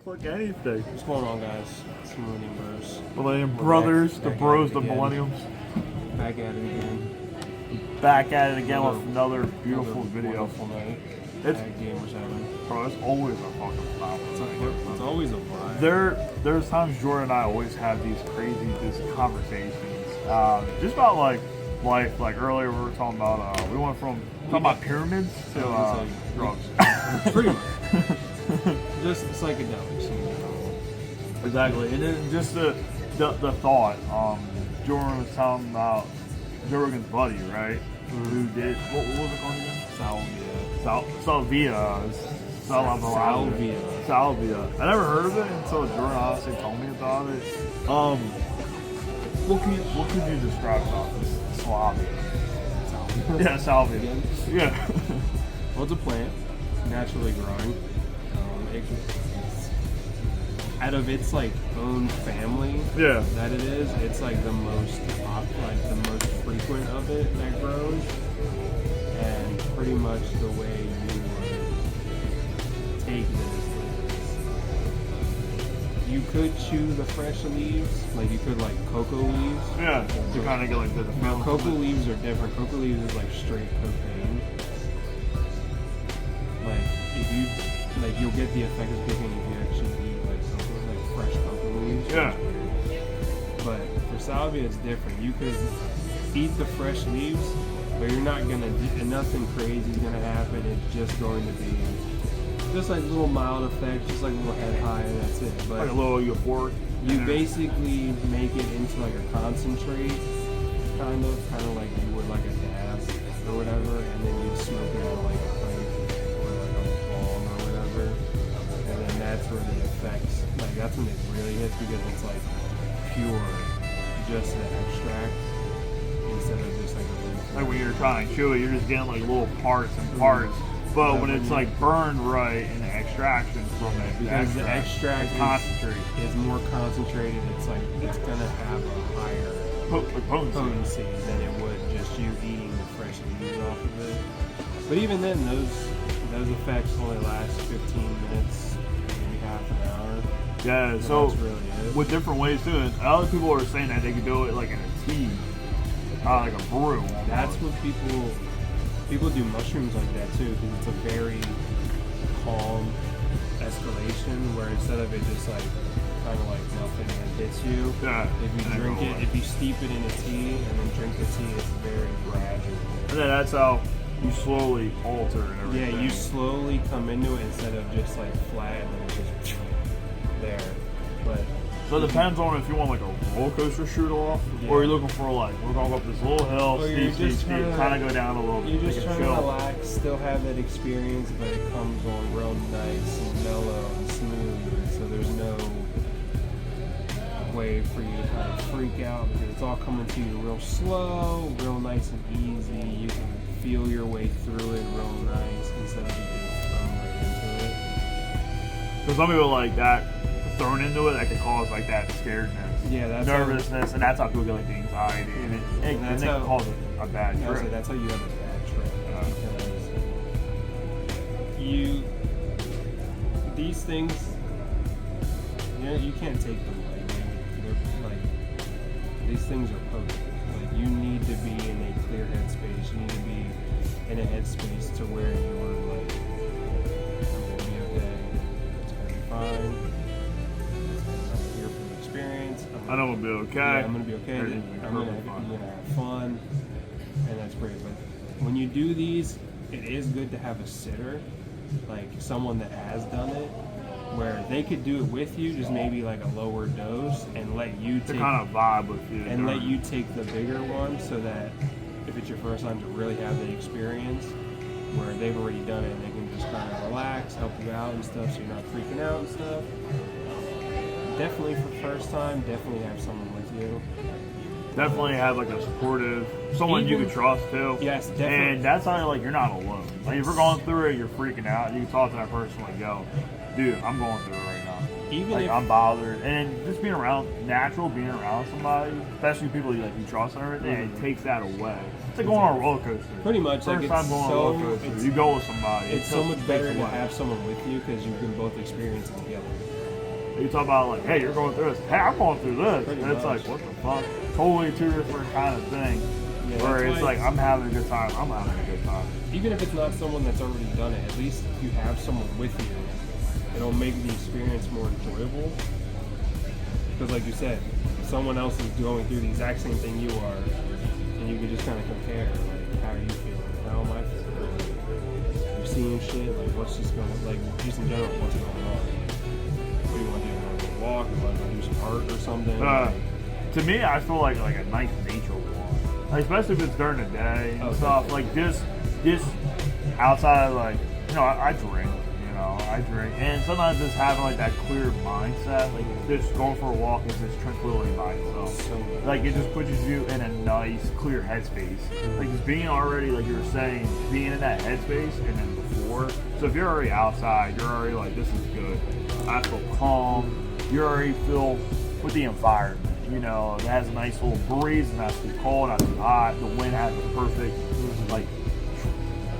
Click anything. What's going on, guys? It's Millennium Bros. Millennium Brothers, the back bros, at the it again. millenniums. Back at it again. Back at it again with another beautiful Another video. Wonderful night. It's, That game was having. bro, it's always a fucking vibe. It's always a vibe. There's times Jordan and I always have these crazy conversations. Just about like life. Like earlier we were talking about we went from talking about pyramids to drugs. Pretty much. Just psychedelics. Exactly. And then just the thought. Jordan was talking about Joe Rogan's buddy, right? Mm-hmm. Who did what was it called again? Salvia. Salvia. I never heard of it until Jordan honestly told me about it. What could you describe about this? Salvia. Yeah, salvia. Again? Yeah. Well, it's a plant, naturally growing. Out of its like own family, Yeah. that it is, it's like the most frequent of it that grows, and pretty much the way you take this is you could chew the fresh leaves, like you could like cocoa leaves. Yeah. To kind of get like the Now, cocoa leaves are different. Cocoa leaves is like straight cocaine. Like you'll get the effect of cocaine if you actually eat like cocoa, like fresh cocoa leaves. Yeah. But for salvia, it's different. You could eat the fresh leaves, but you're not gonna. Nothing crazy is gonna happen. It's just going to be just like little mild effects, just like a little head high, and that's it. But like a little euphoric. you basically make it into like a concentrate, kind of like you would like a gas or whatever, and then you'd smoke it out like a pipe or like a bong or whatever, and then that's where the effects, like that's when it really hits because it's like pure, just the extract instead of just like a leaf. Like when you're trying to chew it, you're just getting like little parts and parts. But when it's like burned right and the extraction from it, because the extract concentrate is more concentrated, it's like it's gonna have a higher potency than it would just you eating the fresh leaves off of it. But even then, those effects only last 15 minutes, maybe half an hour. Yeah, so that's really it. with different ways too. And other people are saying that they could do it like in a tea, like a brew. Almost. That's what people do mushrooms like that too, because it's a very calm escalation where instead of it just like kind of like nothing that hits you, if you drink it, if you steep it in a tea and then drink the tea, it's very gradual. And then that's how you slowly alter and everything. Yeah, you slowly come into it instead of just like flat and then it's just there. But so it depends on if you want like a roller coaster shoot off, or you're looking for like we're going up this little hill, steep, kind of go down a little bit. You're just trying to relax, still have that experience, but it comes on real nice and mellow and smooth, and so there's no way for you to kind of freak out because it's all coming to you real slow, real nice and easy. You can feel your way through it real nice instead of just thrown right into it. Because some people like that. Thrown into it, that could cause like that scaredness, that's nervousness, and that's how people get like the anxiety, and it can cause a bad trip. So that's how you have a bad trip. Because these things, you can't take them lightly. They're like these things are potent. Like you need to be in a clear headspace. You need to be in a headspace to where you're like, I'm gonna be okay. It's gonna be fine. I know I'm gonna be okay. Yeah, I'm gonna be okay. I'm gonna have fun, and that's great. But when you do these, it is good to have a sitter, like someone that has done it, where they could do it with you, just maybe like a lower dose, and let you take kind of vibe with you, and let you take the bigger one, so that if it's your first time to really have the experience, where they've already done it, and they can just kind of relax, help you out and stuff, so you're not freaking out and stuff. Definitely for first time, definitely have someone with you. Definitely have like a supportive, someone you can trust too. Yes, definitely. And that's how like you're not alone. Like if you're going through it, you're freaking out, you can talk to that person like, yo, dude, I'm going through it right now. Even like if I'm bothered. And just being around somebody, especially people you trust and everything, it takes that away. It's like going on a roller coaster. Pretty much. First time going on a roller coaster, you go with somebody. It's so much better to have someone with you because you can both experience it together. You talk about like, hey, you're going through this. Hey, I'm going through this. Pretty And it's much. like, what the fuck? Totally two different kind of thing. Yeah, where that's it's why like, I'm having a good time. I'm having a good time. Even if it's not someone that's already done it, at least if you have someone with you, it'll make the experience more enjoyable. Because like you said, someone else is going through the exact same thing you are, and you can just kind of compare, like, how are you feeling? How am I feeling? You're seeing shit, like, what's just going, like, just in general, what's going on? What do you want to do? You want to go walk? You want to go do some art or something? To me, I feel like a nice nature walk. Like, especially if it's during the day and stuff. Like, this outside, like, you know, I drink. I drink, and sometimes just having like that clear mindset, like just going for a walk is just tranquility by itself. Like it just puts you in a nice, clear headspace. Like just being already, like you were saying, being in that headspace, and then before. So if you're already outside, you're already like, this is good. I feel calm. You already feel with the environment. You know, it has a nice little breeze, and not too cold, not too hot. The wind has the perfect, like,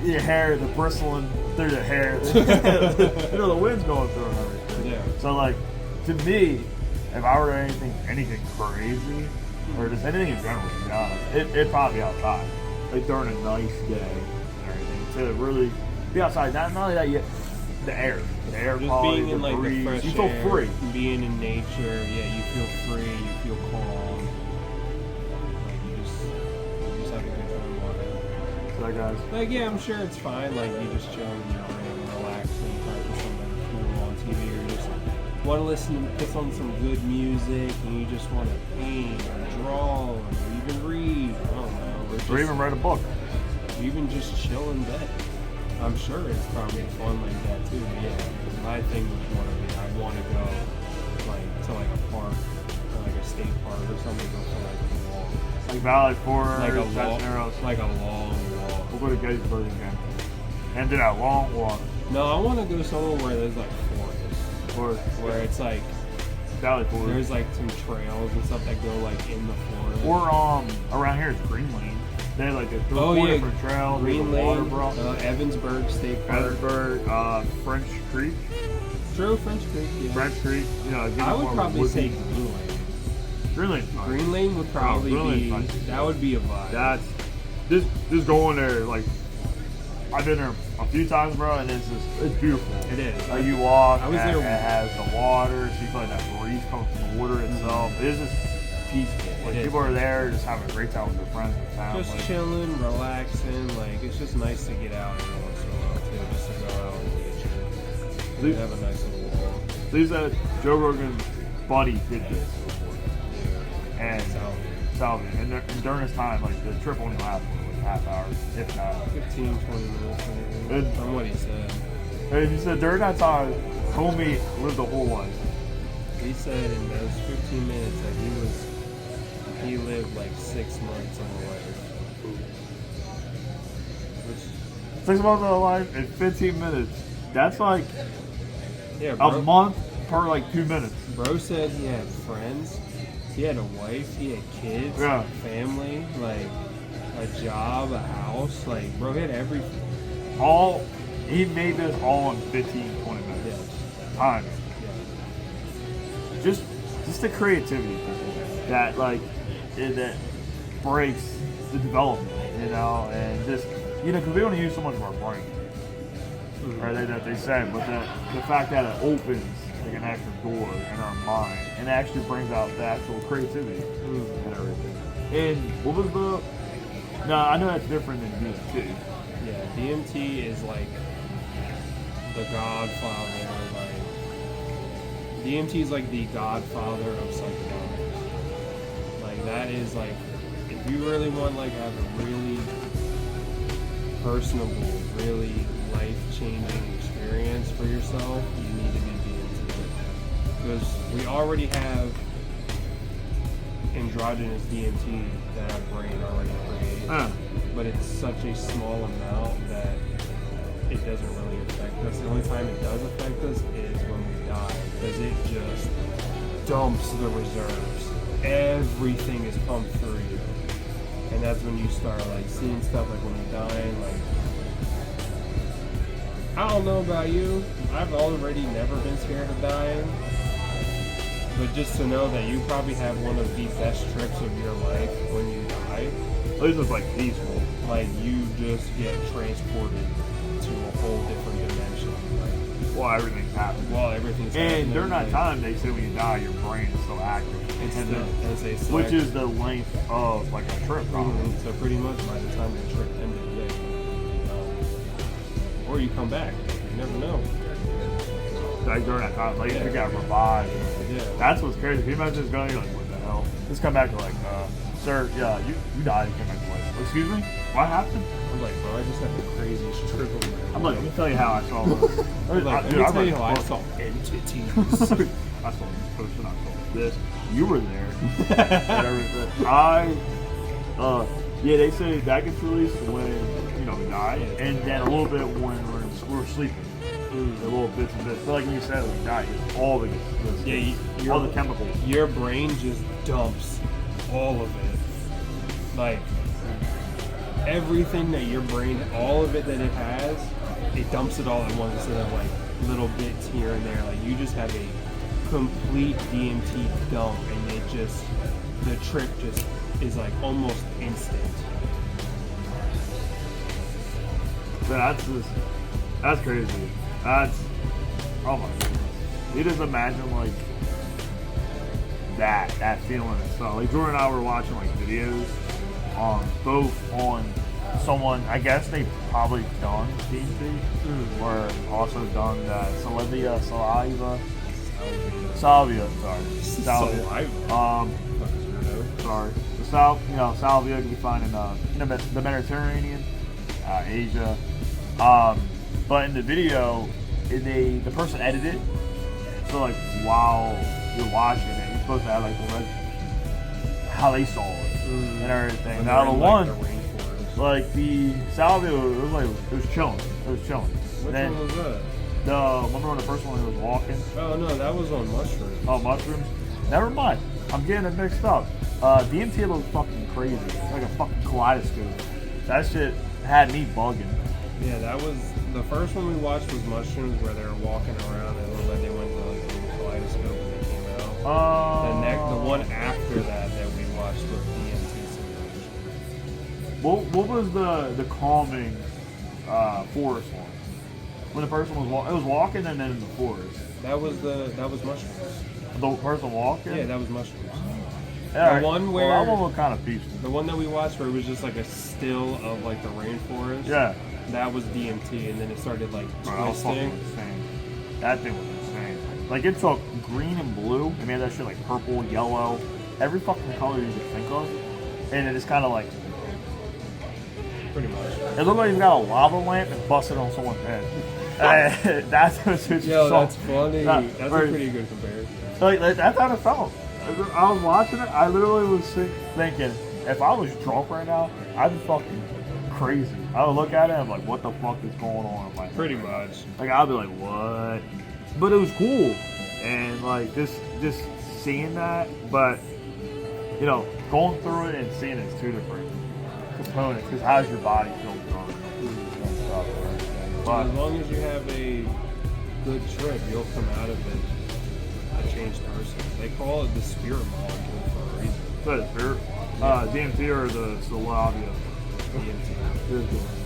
your hair, the bristling through the hair. You know, the wind's going through and everything. Yeah. So, like, to me, if I were anything crazy, or just anything in general, to be honest, it'd probably be outside. Like, during a nice day and everything. To really be outside. Not only that, the air Just quality, being in the like breeze. the fresh You feel air, free. being in nature, yeah, you feel free, you feel calm. Like you just have a good time walking. So, guys. Like yeah, I'm sure it's fine. Like you just chilling, you know, and relaxing, trying to put something cool on TV, or you just want to listen, put on some good music, and you just want to paint or draw or even read. I don't know, Or even write a book. even just chill in bed. I'm sure it's probably fun like that too. But yeah, because my thing would want to be, I'd want to go like to like a park or like a state park or something, go for like a walk, Like Valley Forge, like a Cisneros. long, like a long walk. We'll go to Gettysburg again. And do that long walk. No, I want to go somewhere where there's like forest, Or where it's like Valley Forge. there's like some trails and stuff that go like in the forest. Or around here it's Green Lane. They have like four different trails. Green There's a Lane, Waterboro, Evansburg State Park. Evansburg, French Creek. True, French Creek. Yeah. French Creek. You know, I would probably say woodsy. Green Lane. Green Lane's nice. Green Lane would probably Green Lane's be, nice. that would be a vibe. That's just going there. Like I've been there a few times, bro, and it's beautiful. It is. Like you walk, I was and there. it has the water, so you feel like that breeze comes from the water itself. It is just peaceful. Like It people is. are there just having a great time with their friends and family. Just chilling, relaxing. Like it's just nice to get out every once in a while too, just to go out in nature. Dude. Have a nice little walk. These Joe Rogan's buddy did this before, and Salvi, and during his time, like the trip only lasted like half hour, if not. 15, 20 minutes maybe. Good. From what he said. And he said during that time, homie lived a whole life. He said in those 15 minutes that he lived like 6 months of a life. Which, 6 months of a life in 15 minutes. That's like yeah, a bro, month per like 2 minutes. bro said he had friends, he had a wife, he had kids, Yeah. family, like a job, a house, like bro, he had everything. He made this all in 15, 20 minutes. Yes. Time. Yeah. Just the creativity that like that breaks the development, you know, and just because we only use so much of our brain, or that they say, but the fact that it opens like an extra door in our mind and actually brings out the actual creativity and everything. And what was the? No, I know that's different than DMT. Yeah, DMT is like the godfather, like DMT is like the godfather of psychedelics. Like that is like, if you really want like have a really personable, really life-changing experience for yourself, you need to do DMT. Because we already have endogenous DMT that our brain already creates, but it's such a small amount that it doesn't really affect us. The only time it does affect us is when we die, because it just dumps the reserves. Everything is pumped through you, and that's when you start like seeing stuff like when you're dying. Like, I don't know about you, I've already never been scared of dying, But just to know that you probably have one of the best trips of your life when you die. This is like peaceful. Like you just get transported to a whole different dimension. Like, Well, everything's happening. Everything's and happening. during that like, time, they say when you die, your brain is still active. Which is the length of like a trip, probably. So pretty much by the time the trip ended, or you come back. You never know. Like during that time, like you got revived. Yeah. That's what's crazy. If you imagine just going, you're like, what the hell? Just come back to like, sir, yeah, you died. You came back to life. Excuse me? What happened? I'm like, bro, I just had the craziest trip of my life. I'm like, let me tell you how I saw this. Let me tell you how I saw entities. I saw this person. I saw this. You were there. And everything. Yeah, they say that gets released when we die, and then a little bit when we're sleeping. A little bits and bits. But like you said, when you die, it's all all the chemicals. Your brain just dumps all of it. Like everything that your brain, all of it that it has, it dumps it all at once instead of like little bits here and there. Like you just have a complete DMT dump, and the trip just is like almost instant. But that's crazy. Oh my goodness. You just imagine like that feeling and stuff. Like Jordan and I were watching like videos both on someone, I guess they probably done DMT or also done salvia. Sorry. The salvia can be found in the Mediterranean, Asia. But in the video, the person edited it, so like while you're watching it, you're supposed to have like how they saw it and everything. When now the one, the rainforest. like the salvia, it was chilling. Which then, one was that? Remember when the first one was walking? Oh no, that was on mushrooms. Oh, mushrooms? Never mind. I'm getting it mixed up. DMT looks fucking crazy. It's like a fucking kaleidoscope. That shit had me bugging. Yeah, that was the first one we watched was mushrooms, where they were walking around and it looked like they went to like a kaleidoscope and they came out. The one after that we watched was DMT simulation. What was the calming forest one? When the person was walking and then in the forest. That was mushrooms. The person walking? Yeah, that was mushrooms. Yeah, the one where that one looked kind of peaceful. The one that we watched where it was just like a still of like the rainforest. Yeah. That was DMT, and then it started like twisting. That thing was insane. Like it took green and blue and made that shit like purple, yellow, every fucking color you could think of, and it just kind of like. Pretty much. It looked like you got a lava lamp and busted on someone's head. That's what you Yo, saw. that's funny. That's a pretty good comparison. Like that's how it felt. I was watching it. I literally was thinking, if I was drunk right now, I'd be fucking crazy. I would look at it and I'm like, what the fuck is going on in my head? Pretty much. Like I'd be like, what? But it was cool, and like just seeing that. But going through it and seeing it's two different components. Because how's your body feel drunk and stuff? But as long as you have a good trip, you'll come out of it a changed person. They call it the spirit molecule for a reason. So the spirit, DMT or the salvia? DMT.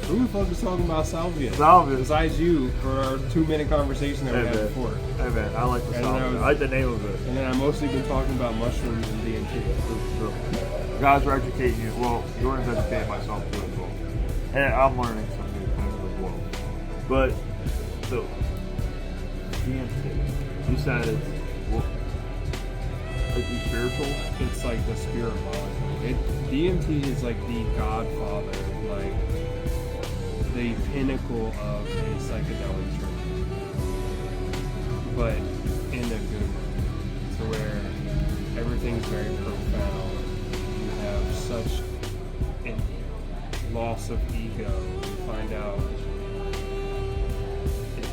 Who the fuck is talking about salvia? Salvia. Besides you for our 2-minute conversation that we had before. Hey man, I like the salvia. I like the name of it. And then I've mostly been talking about mushrooms and DMT. Guys are educating you. Well, Jordan's educating myself too as well. And I'm learning some new things as well. But, so, DMT, you said it's, like spiritual? It's like the spirit molecule. DMT is like the godfather, like the pinnacle of a psychedelic trip. But in a good way. To where everything's very profound. You have such a loss of ego. You find out it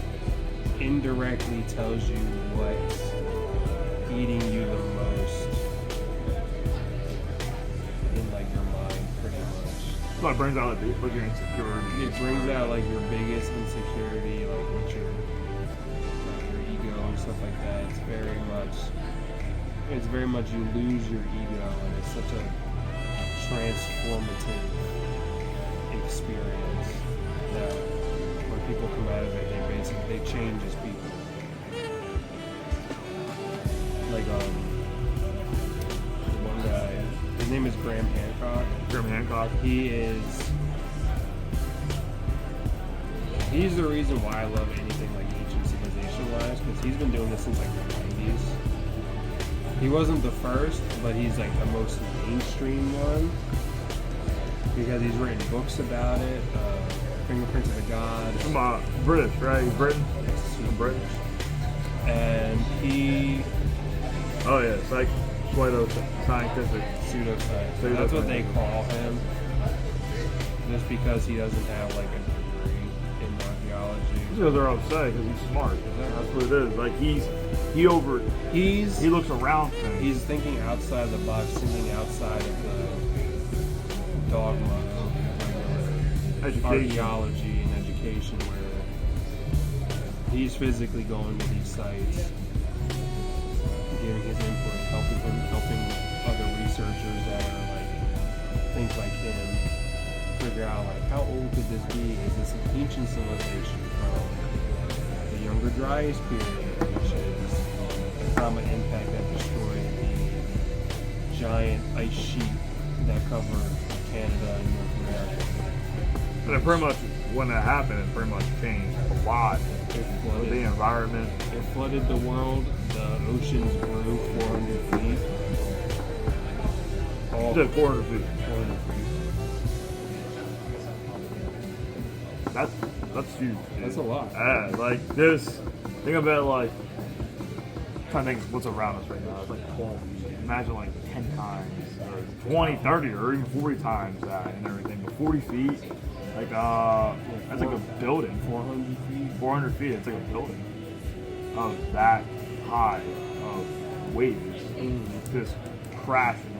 indirectly tells you what's eating you the most in like your mind, pretty much. So it brings out like your insecurity. It brings out like your biggest insecurity, like with your ego and stuff like that. It's very much it's very much you lose your ego, and it's such a transformative experience that when people come out of it, they change as people. Like the one guy, his name is Graham Hancock. Graham Hancock. He's the reason why I love anything like ancient civilization wise, because he's been doing this since like the 90s. He wasn't the first, but he's like the most mainstream one because he's written books about it. Fingerprints of the Gods. Come on, British, right? He's Britain. Yes, he's British. And he. Oh yeah, scientific. Pseudoscience. So that's what they call him. Just because he doesn't have like a degree in archaeology. Because they're upset because he's smart. That's what it is. Like he looks around things. He's thinking outside the box, thinking outside of the dogma of archaeology and education, where he's physically going to these sites, giving his input, helping other researchers that are like think like him figure out like how old could this be? Is this an ancient civilization from the Younger Dryas period, which is the comet impact that destroyed the giant ice sheet that covered Canada and North America? And it pretty much, when that happened, it pretty much changed a lot with the environment. It flooded the world. The oceans grew 400 feet. You said 400 feet. 400 feet. That's huge. Dude. That's a lot. Yeah, like this. Think about like. I'm trying to think what's around us right now. It's like 12 feet. Imagine like 10 times, or 20, 30, or even 40 times that and everything. But 40 feet, like that's like a building. 400 feet. 400 feet. It's like a building of that high of waves just crashing in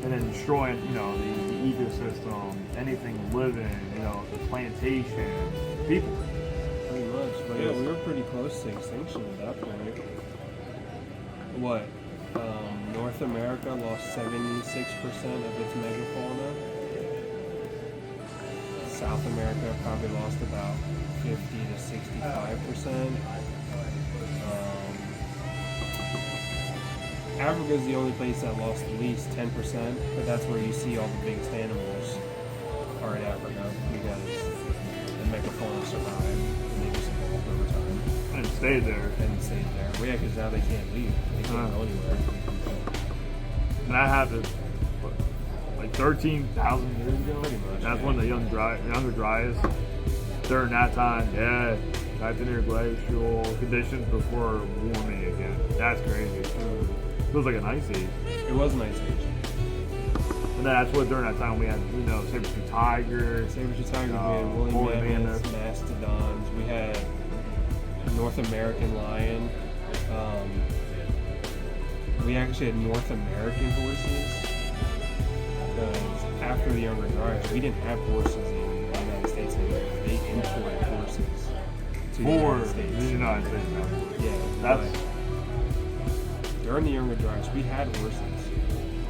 and then destroying, the ecosystem, anything living, the plantation, people. Pretty much. But yeah, we were pretty close to extinction at that point. What? North America lost 76% of its megafauna. South America probably lost about 50 to 65%. Africa is the only place that lost at least 10%, but that's where you see all the biggest animals are in Africa because the megafauna survived and they just evolved over time. And stayed there. Well, yeah, because now they can't leave. They can't go anywhere. And that happened, what, like 13,000 years ago? Pretty much. That's when the Younger Dryas, during that time, back to near glacial conditions before warming again. That's crazy. Feels like an ice age. It was an ice age. And that's what during that time we had, saber-tooth tigers. Saber-tooth tigers, we had woolly mammoths, mastodons, we had North American lion. We actually had North American horses. Because after the Younger Dryas, we didn't have horses in the United States anymore. They imported horses to the United States. The United States. Yeah. During the Younger Dryas, we had horses.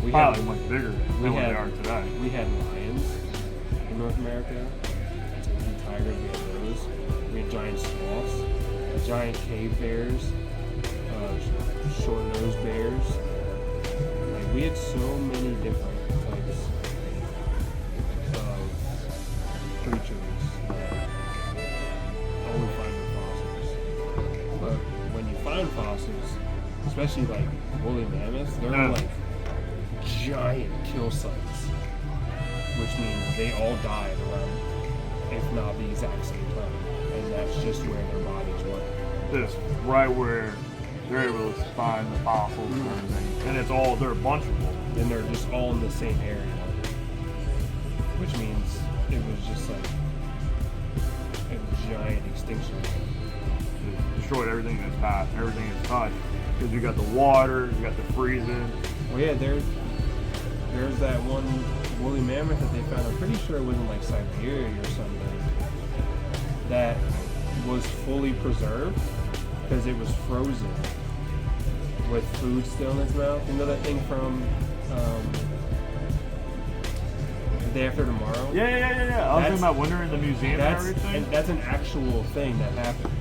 We probably much bigger than what they are today. We had lions in North America. Tigers, we had those. We had giant sloths, giant cave bears, short-nosed bears. Like, we had so many different types of creatures that only find in fossils. But when you find fossils, especially like woolly mammoths, they're like giant kill sites, which means they all died around, if not the exact same time, and that's just where their bodies were. Just right where they're able to find the fossils and everything, and they're a bunch of them, and they're just all in the same area, which means it was just like a giant extinction. It destroyed everything in its path, everything in its touch. Because you got the water, you got the freezing. Well, yeah, there's that one woolly mammoth that they found. I'm pretty sure it was in like Siberia or something. That was fully preserved because it was frozen with food still in its mouth. You know that thing from The Day After Tomorrow? Yeah. I was talking about Winter in the Museum and everything. And that's an actual thing that happened.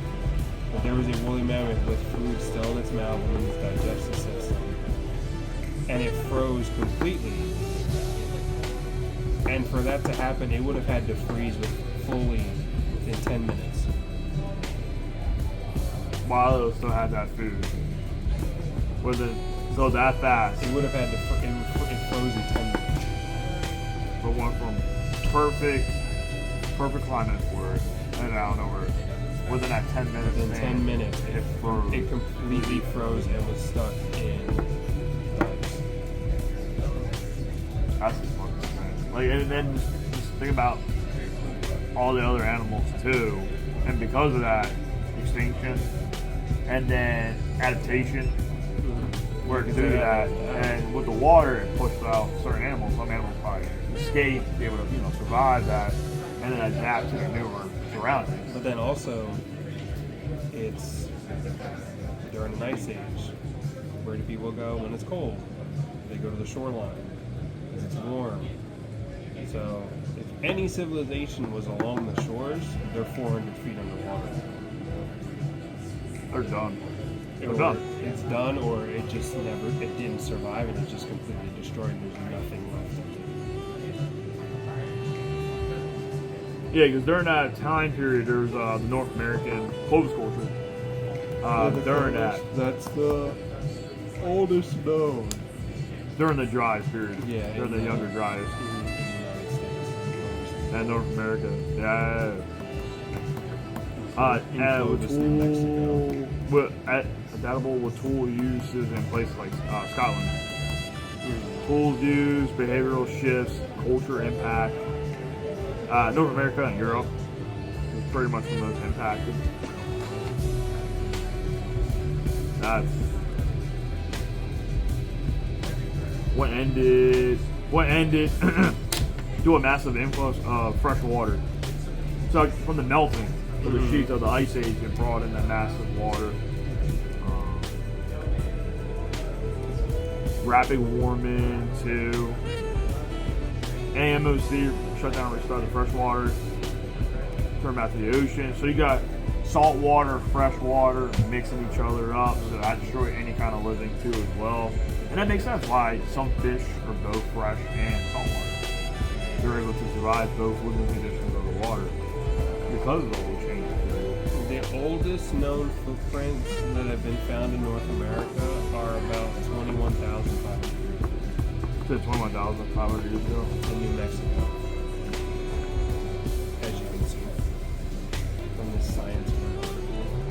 But there was a woolly mammoth with food still in its mouth and in its digestive system. And it froze completely. And for that to happen, it would have had to freeze fully within 10 minutes. While it still had that food. So that fast. It would have had to, it froze in 10 minutes. But went from perfect climate for it, and I don't know where. Within that 10 minutes. Within 10 minutes, it froze. It completely froze and was stuck in ice. That's just fucking insane. Like, and then just think about all the other animals too, and because of that, extinction, and then adaptation. Where to do that, and with the water, it pushed out certain animals. Some animals probably escape, be able to survive that, and then adapt to the newer surroundings. But then also, it's during an ice age. Where do people go when it's cold? They go to the shoreline because it's warm. So if any civilization was along the shores, they're 400 feet underwater. They're done. It's done, or it didn't survive, and it's just completely destroyed, and there's nothing left of it. Yeah, because during that time period, there's the North American clovis culture. During that. That's the oldest known. During the driest period. Yeah. During the younger driest. In the United States. And North America. Yeah. Adaptable with tool uses in places like Scotland. Tools used, behavioral shifts, culture impact. North America and Europe was pretty much the most impacted. That's what ended to a massive influx of fresh water. So from the melting of the sheets of the ice age, it brought in that massive water. Rapid warming to AMOC, shut down and restart the fresh water, turn back to the ocean. So you got salt water, fresh water mixing each other up, so that destroyed any kind of living too as well. And that makes sense why some fish are both fresh and saltwater. They're able to survive both living conditions of the water because of the whole change. The oldest known footprints that have been found in North America are about 21,500 years ago. So 21,500 years ago? In New Mexico. As you can see from this science article,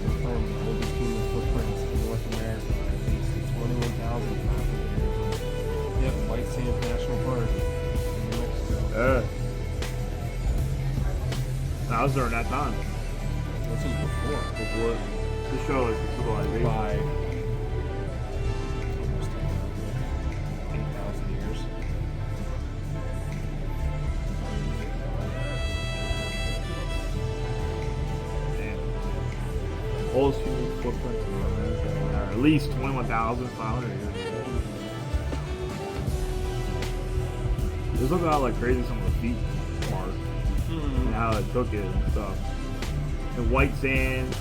confirmed the oldest human footprints in North America are at least 21,500 years old. Yep, White Sands National Park in New Mexico. That was during that time. This was before. To show like the civilization. By almost 8,000 years. Damn. Oldest human footprints in America are at least 21,500 years old. Just look at how like crazy some of the feet are and how it took it and stuff. The white sands.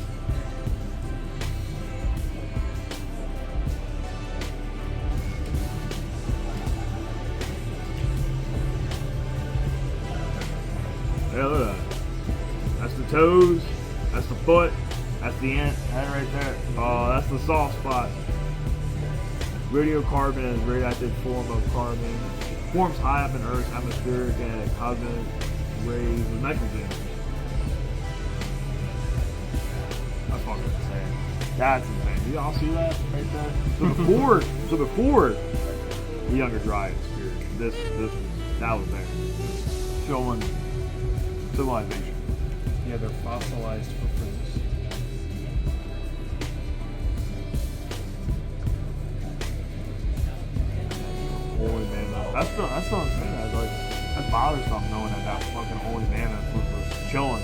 Yeah, look at that. That's the toes. That's the foot. That's the ant. That right there. Oh, that's the soft spot. Radiocarbon is a radioactive form of carbon. Forms high up in Earth's atmospheric and cosmic rays with nitrogen. That's fucking insane. That's insane. Do y'all see that right there? So before the Younger Dryas period, that was there. Showing civilization. Yeah, they're fossilized footprints. Holy mammoth. That's the insane. That bothers something knowing that fucking holy mammoth was chilling,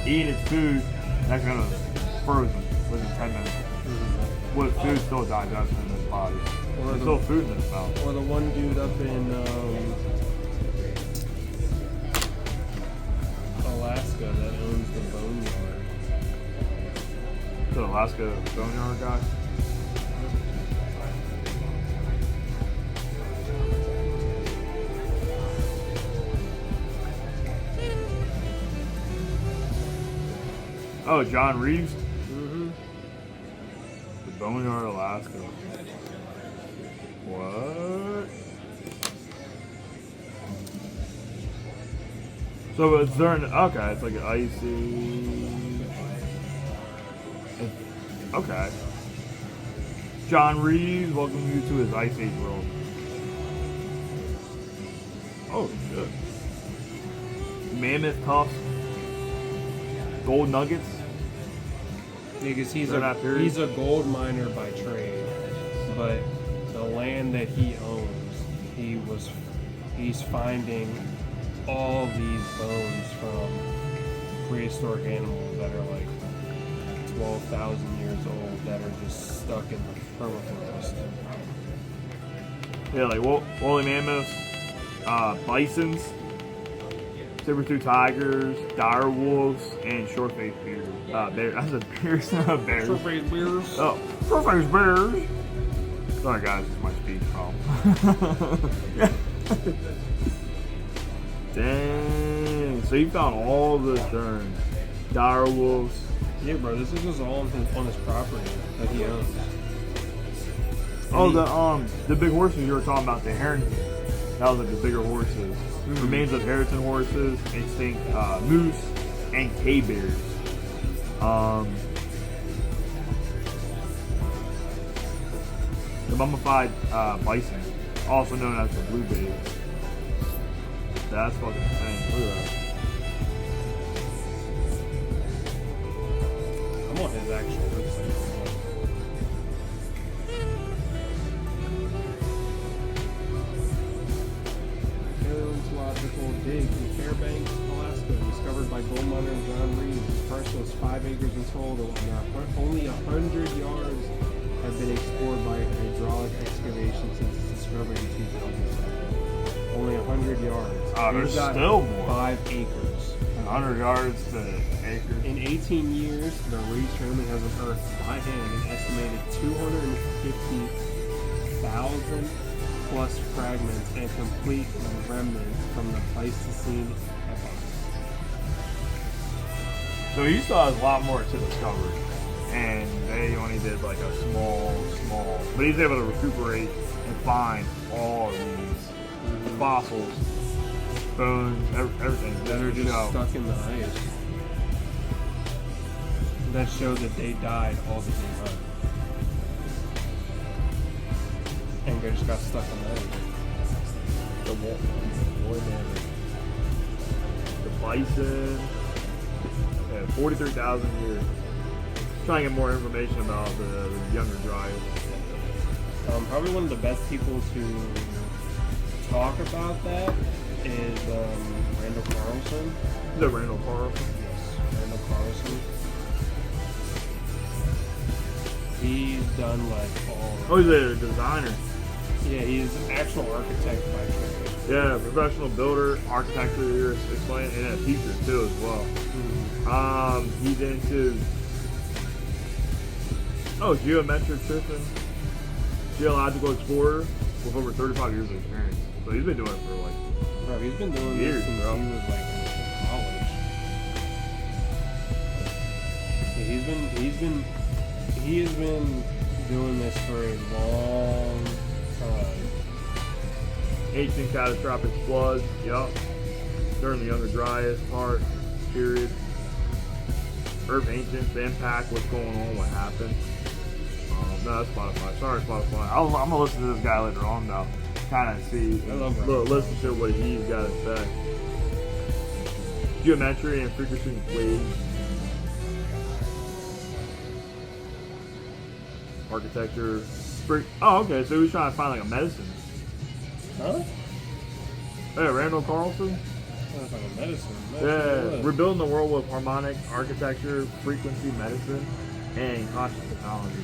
eating its food, and that's gonna frozen within 10 minutes. With food still digesting and body. Or There's the- still food in his mouth. Or the one dude up in Alaska that owns the boneyard. The Alaska boneyard guy. Oh, John Reeves? Mm-hmm. The Boneyard, Alaska. What? So it's during, okay, it's like an icy. Okay. John Reeves, welcome you to his Ice Age world. Oh, shit. Mammoth Tusk. Gold nuggets. Because he's They're not period? he's a gold miner by trade, but the land that he owns, he's finding all these bones from prehistoric animals that are like 12,000 years old that are just stuck in the permafrost. Yeah, like woolly mammoths, bisons, saber-tooth tigers, dire wolves, and short-faced bears. Bears. I said bears, not bears. Short-faced bears. Oh, short-faced bears. Sorry, guys, it's my speech problem. Dang. So you found all the terms. Dire wolves. Yeah, bro, this is just all on his property that he owns. Oh, the big horses you were talking about, the Harrington. That was like the bigger horses. Mm-hmm. Remains of Harrington horses, extinct moose, and K-bears. The mummified bison, also known as the blue babe. That's fucking insane. Look at that. I'm on his actual website. Paleontological dig in Fairbanks, Alaska, discovered by gold miner John Reeves. His parcel is 5 acres in total, and only 100 yards have been explored by hydraulic excavation since its discovery in 2007. Only 100 yards. There's He's got still more. 5 acres. 100 yards to acres. In 18 years, the Reeves family has unearthed by hand an estimated 250,000 plus fragments and complete remnants from the Pleistocene epoch. So he still has a lot more to discover. And they only did like a small. But he's able to recuperate and find all of these fossils, bones, everything. That are just stuck in the ice. That show that they died all the same time. And they just got stuck in the ice. The bison. Yeah, 43,000 years. Trying to get more information about the younger dryas. Probably one of the best people to talk about that is Randall Carlson. Is that Randall Carlson? Yes, Randall Carlson. He's done like all. Oh, he's a designer. Yeah, he's an actual architect by trade. Yeah, professional builder, architecture, you're explaining, and a teacher too as well. He's into geometric system, geological explorer with over 35 years of experience. So he's been doing it for like Bro, he's been doing years, this since bro. he was like in college. Yeah, he has been doing this for a long time. ancient catastrophic floods. Yup. During the Younger Dryas period. Earth ancients, the impact, what's going on, what happened. No, that's Spotify. Sorry, Spotify. I'm gonna listen to this guy later on now. Kind of see, I love listen to what he's got to say. Geometry and frequency waves. Architecture. Oh, okay. So he was trying to find like a medicine. Huh? Hey, Randall Carlson. Sounds like a medicine. Yeah, rebuilding the world with harmonic architecture, frequency medicine, and conscious technology.